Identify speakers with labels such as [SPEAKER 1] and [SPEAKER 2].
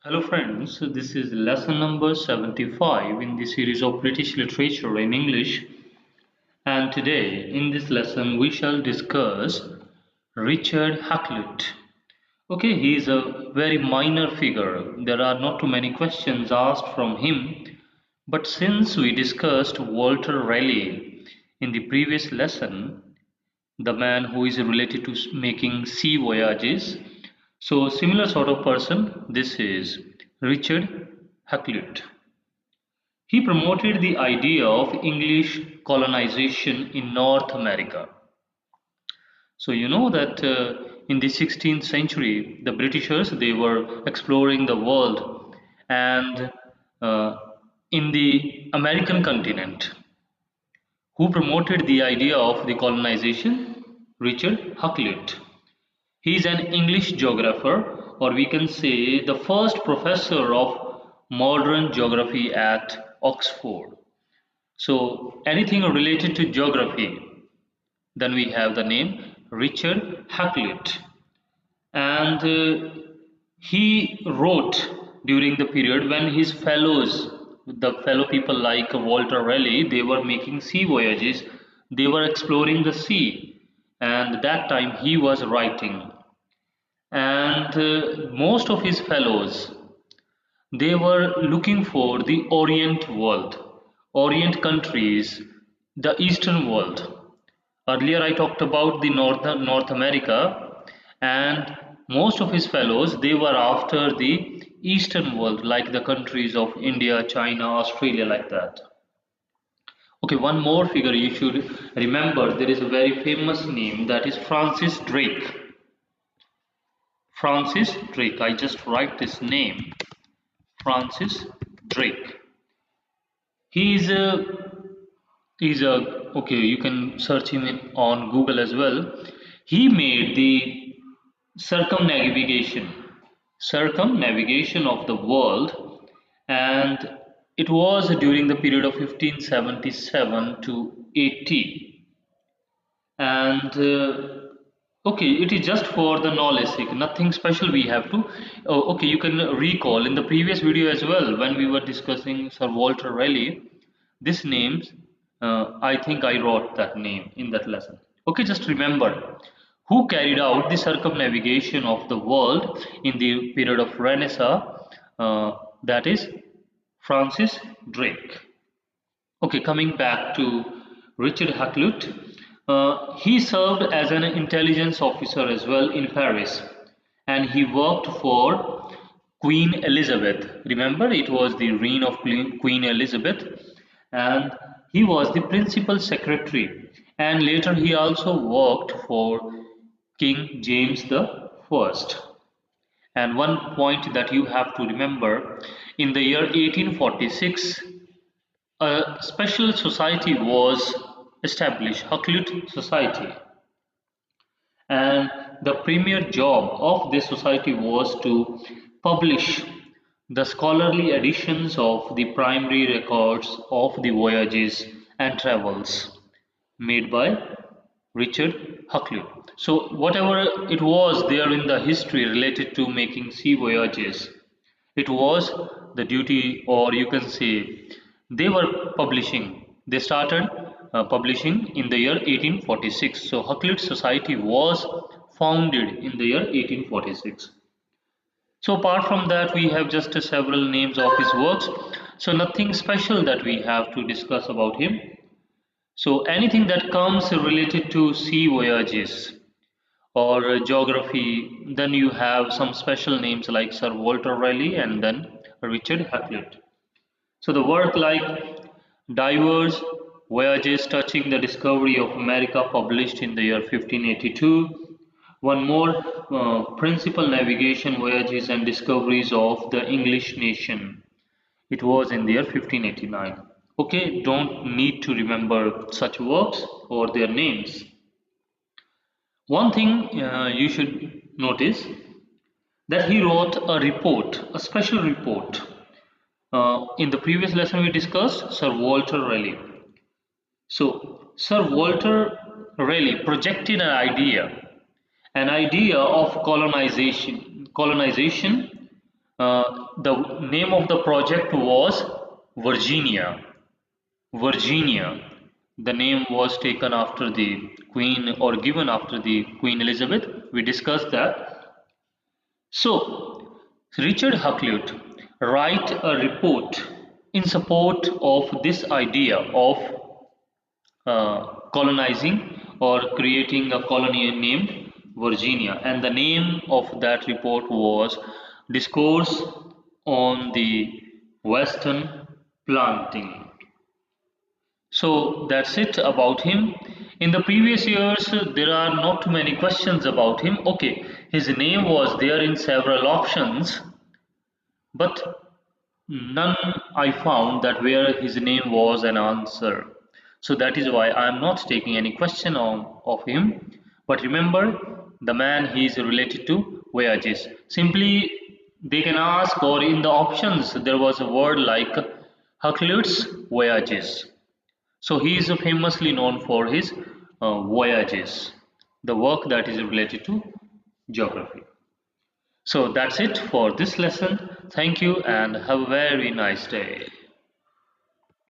[SPEAKER 1] Hello friends, this is lesson number 75 in the series of British literature in English, and today in this lesson we shall discuss Richard Hakluyt. Okay, he is a very minor figure. There are not too many questions asked from him, but since we discussed Walter Raleigh in the previous lesson, the man who is related to making sea voyages. So, similar sort of person, this is Richard Hakluyt. He promoted the idea of English colonization in North America. So, you know that in the 16th century, the Britishers they were exploring the world, and uh, in the American continent, who promoted the idea of the colonization? Richard Hakluyt. He is an English geographer, or we can say the first professor of modern geography at Oxford. So, anything related to geography, then we have the name Richard Hakluyt. And he wrote during the period when his fellows, the fellow people like Walter Raleigh, they were making sea voyages, they were exploring the sea, and that time he was writing. And most of his fellows they were looking for the Orient world, Orient countries, the Eastern world. Earlier I talked about the North America, and most of his fellows they were after the Eastern world, like the countries of India, China, Australia, like that. Okay, one more figure you should remember. There is a very famous name, that is Francis Drake. Francis Drake. I just write this name, Francis Drake. He is a okay. You can search him on Google as well. He made the circumnavigation circumnavigation of the world, and it was during the period of 1577 to 80. And okay, it is just for the knowledge sake, nothing special we have to. Oh, okay, you can recall in the previous video as well when we were discussing Sir Walter Raleigh. This names, I think I wrote that name in that lesson. Okay, just remember who carried out the circumnavigation of the world in the period of Renaissance. That is Francis Drake. Okay, coming back to Richard Hakluyt, he served as an intelligence officer as well in Paris, and he worked for Queen Elizabeth. Remember, it was the reign of Queen Elizabeth, and he was the principal secretary. And later, he also worked for King James the First. And one point that you have to remember, in the year 1846, a special society was established, Hakluyt Society, and the premier job of this society was to publish the scholarly editions of the primary records of the voyages and travels made by Richard Hakluyt. So whatever it was there in the history related to making sea voyages, it was the duty, or you can say they were publishing. They started publishing in the year 1846. So Hakluyt Society was founded in the year 1846. So apart from that, we have just several names of his works. So nothing special that we have to discuss about him. So anything that comes related to sea voyages or geography, then you have some special names like Sir Walter Raleigh and then Richard Hakluyt. So the work like Divers Voyages Touching the Discovery of America, published in the year 1582. One more, Principal Navigation Voyages and Discoveries of the English Nation. It was in the year 1589. Okay, don't need to remember such works or their names. One thing you should notice, that he wrote a report, a special report. In the previous lesson, we discussed Sir Walter Raleigh. So, Sir Walter Raleigh projected an idea of colonization The name of the project was Virginia. Virginia. The name was taken after the Queen or given after the Queen Elizabeth. We discussed that. So, Richard Hakluyt write a report in support of this idea of colonizing or creating a colony named Virginia, and the name of that report was Discourse on the Western Planting. So that's it about him. In the previous years, there are not many questions about him. Okay, his name was there in several options, but none I found that where his name was an answer. So that is why I am not taking any question of him. But remember, the man he is related to voyages. Simply they can ask, or in the options there was a word like Hakluyt's voyages. So he is famously known for his voyages, the work that is related to geography. So that's it for this lesson. Thank you and have a very nice day.